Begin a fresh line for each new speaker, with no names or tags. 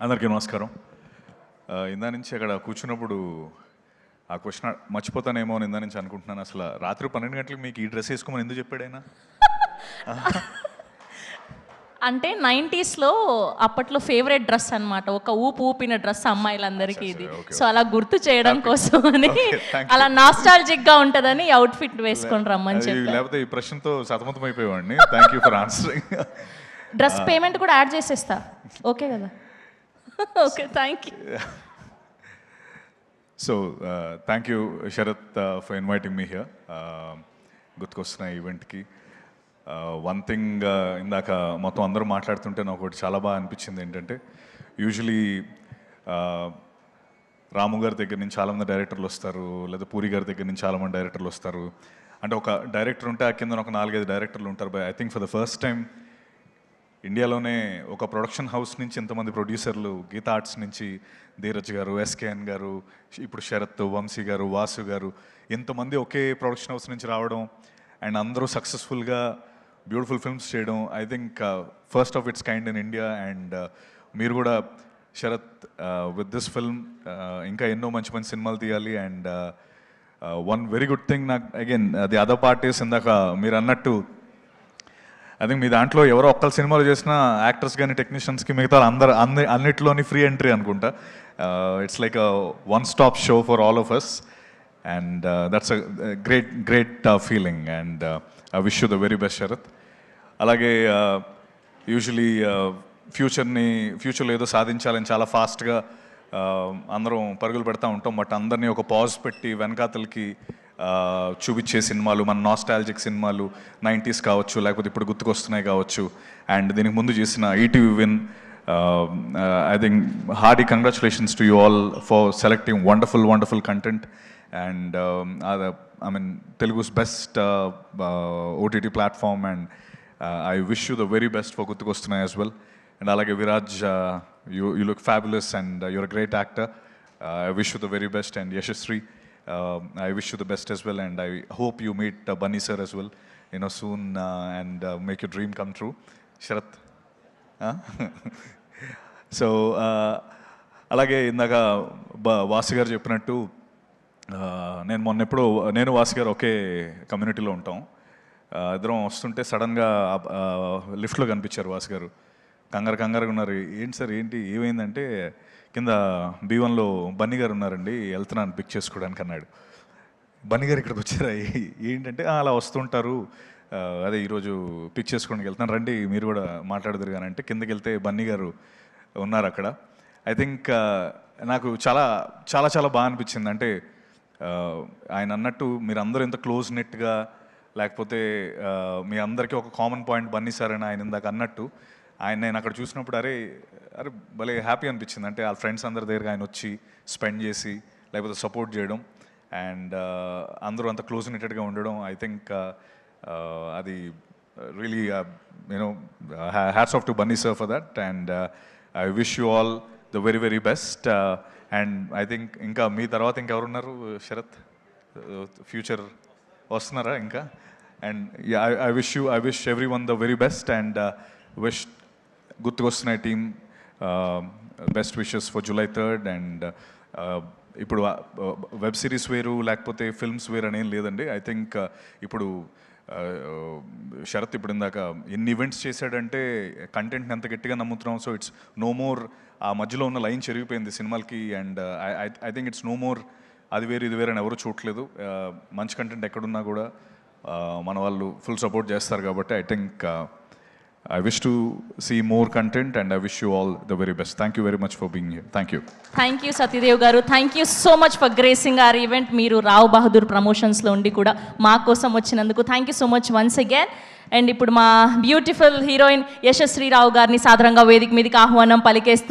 అందరికీ నమస్కారం. ఇందా నుంచి అక్కడ కూర్చున్నప్పుడు ఆ క్వశ్చన్ మర్చిపోతానేమో అని ఇందా నుంచి అనుకుంటున్నాను. అసలు రాత్రి 12 గంటలకు మీకు ఈ డ్రెస్ వేసుకోమని ఎందుకు చెప్పాడైనా?
అంటే 90sలో అప్పట్లో ఫేవరెట్ డ్రెస్ అన్నమాట. ఒక ఊపిన డ్రెస్ అమ్మాయిలందరికీ ఇది. సో అలా గుర్తు చేయడం కోసం అని అలా నాస్టాలజిక్ గా ఉంటదని అవుట్ఫిట్ వేసుకొని రమ్మని చెప్పి.
లేకపోతే ఈ ప్రశ్నతో సతమతం అయిపోయేవాడిని. Thank you for answering.
Dress payment కూడా యాడ్ చేసేస్తా. ఓకే కదా? Okay, thank you.
So thank you Sarath for inviting me here. గుర్తుకొస్తున్న ఈవెంట్కి వన్ థింగ్ ఇందాక మొత్తం అందరూ మాట్లాడుతుంటే నాకు ఒకటి చాలా బాగా అనిపించింది. ఏంటంటే యూజువలీ రాము గారి దగ్గర నుంచి చాలామంది డైరెక్టర్లు వస్తారు, లేదా పూరి గారి దగ్గర నుంచి చాలామంది డైరెక్టర్లు వస్తారు. అంటే ఒక డైరెక్టర్ ఉంటే ఆ కింద ఒక 4-5 డైరెక్టర్లు ఉంటారు. By I think for the first time ఇండియాలోనే ఒక ప్రొడక్షన్ హౌస్ నుంచి ఇంతమంది ప్రొడ్యూసర్లు, గీతా ఆర్ట్స్ నుంచి ధీరజ్ గారు, ఎస్కేఎన్ గారు, ఇప్పుడు శరత్, వంశీ గారు, వాసు గారు, ఇంతమంది ఒకే ప్రొడక్షన్ హౌస్ నుంచి రావడం అండ్ అందరూ సక్సెస్ఫుల్గా బ్యూటిఫుల్ ఫిల్మ్స్ చేయడం I think first of it's kind in India. And మీరు కూడా శరత్ విత్ దిస్ ఫిల్మ్ ఇంకా ఎన్నో మంచి మంచి సినిమాలు తీయాలి. And one very good thing నాకు again the other part is ఇందాక మీరు అన్నట్టు ఐ థింక్ మీ దాంట్లో ఎవరో ఒక్కరు సినిమాలు చేసిన యాక్టర్స్ కానీ టెక్నీషియన్స్కి మిగతా అన్నిట్లోని ఫ్రీ ఎంట్రీ అనుకుంటా. It's like one stop show for all of us and that's a great feeling. And I wish you the very best Sharath. అలాగే యూజువలీ ఫ్యూచర్లో ఏదో సాధించాలని చాలా ఫాస్ట్గా అందరం పరుగులు పెడతా ఉంటాం. బట్ అందరినీ ఒక పాజ్ పెట్టి వెనకాతలకి చూపించే సినిమాలు, మన నాస్టాలజిక్ సినిమాలు 90s కావచ్చు, లేకపోతే ఇప్పుడు గుర్తుకొస్తున్నాయి కావచ్చు. అండ్ దీనికి ముందు చేసిన ETV win, I think hearty congratulations to you all for selecting wonderful content. And I mean Telugu's best OTT platform. And I wish you the very best for గుర్తుకొస్తున్నాయి యాజ్ వెల్. అండ్ అలాగే Viraj, you look fabulous and you're a great actor. I wish you the very best. And Yashasvi, I wish you the best as well, and I hope you meet Bunny sir as well, soon, and make your dream come true. Sharath, so అలాగే ఇందాక వాసి గారు చెప్పినట్టు నేను వాసి గారు ఒకే కమ్యూనిటీలో ఉంటాం. ఇద్దరం వస్తుంటే సడన్గా లిఫ్ట్లో కనిపించారు వాసి గారు. కంగారుగా ఉన్నారు. ఏంటి సార్, ఏంటి ఏమైందంటే కింద B1లో బన్నీ గారు ఉన్నారండి, వెళ్తున్నాను పిక్ చేసుకోవడానికి అన్నాడు. బన్నీ గారు ఇక్కడికి వచ్చారా? ఏంటంటే అలా వస్తుంటారు, అదే ఈరోజు పిక్ చేసుకోవడానికి వెళ్తున్నాను, రండి మీరు కూడా మాట్లాడదురు కానీ అంటే కిందకి వెళ్తే బన్నీ గారు ఉన్నారు అక్కడ. ఐ థింక్ నాకు చాలా చాలా చాలా బాగా అనిపించింది. అంటే ఆయన అన్నట్టు మీరు అందరూ ఎంత క్లోజ్ నెట్గా, లేకపోతే మీ అందరికీ ఒక కామన్ పాయింట్ బన్నీ సార్ అని ఆయన ఇందాక అన్నట్టు నేను అక్కడ చూసినప్పుడు అరే భలే హ్యాపీ అనిపించింది. అంటే వాళ్ళ ఫ్రెండ్స్ అందరి దగ్గర ఆయన వచ్చి స్పెండ్ చేసి లేకపోతే సపోర్ట్ చేయడం అండ్ అందరూ అంత క్లోజ్ నెటెడ్గా ఉండడం ఐ థింక్ అది really hats off to Bunny sir for that. And I wish you all the very very best. And I think ఇంకా మీ తర్వాత ఇంకెవరున్నారు శరత్? ఫ్యూచర్ వస్తున్నారా ఇంకా? And I wish everyone the very best. And wish గుర్తుకొస్తున్నాయి team best wishes for July 3rd. And ఇప్పుడు web series వేరు లేకపోతే ఫిల్మ్స్ వేరు అనేం లేదండి. ఐ థింక్ ఇప్పుడు శరత్ ఇప్పుడు ఇందాక ఎన్ని ఈవెంట్స్ చేశాడంటే కంటెంట్ని ఎంత గట్టిగా నమ్ముతున్నాం. సో ఇట్స్ నో మోర్ ఆ మధ్యలో ఉన్న లైన్ చెరిగిపోయింది సినిమాలకి. And I think it's no more అది వేరు ఇది వేరు అని ఎవరు చూడట్లేదు. మంచి కంటెంట్ ఎక్కడున్నా కూడా మన వాళ్ళు ఫుల్ సపోర్ట్ చేస్తారు కాబట్టి I think I wish to see more content and I wish you all the very best. Thank you very much for being here. Thank you.
Thank you Satyadev garu. Thank you so much for gracing our event. Meeru Rao Bahadur Promotions lo undi kuda ma kosam vachinanduku thank you so much once again. And ippudu ma beautiful heroine Yashasvi Rao garni sadaranga vedik meediki ahvanam palikestu.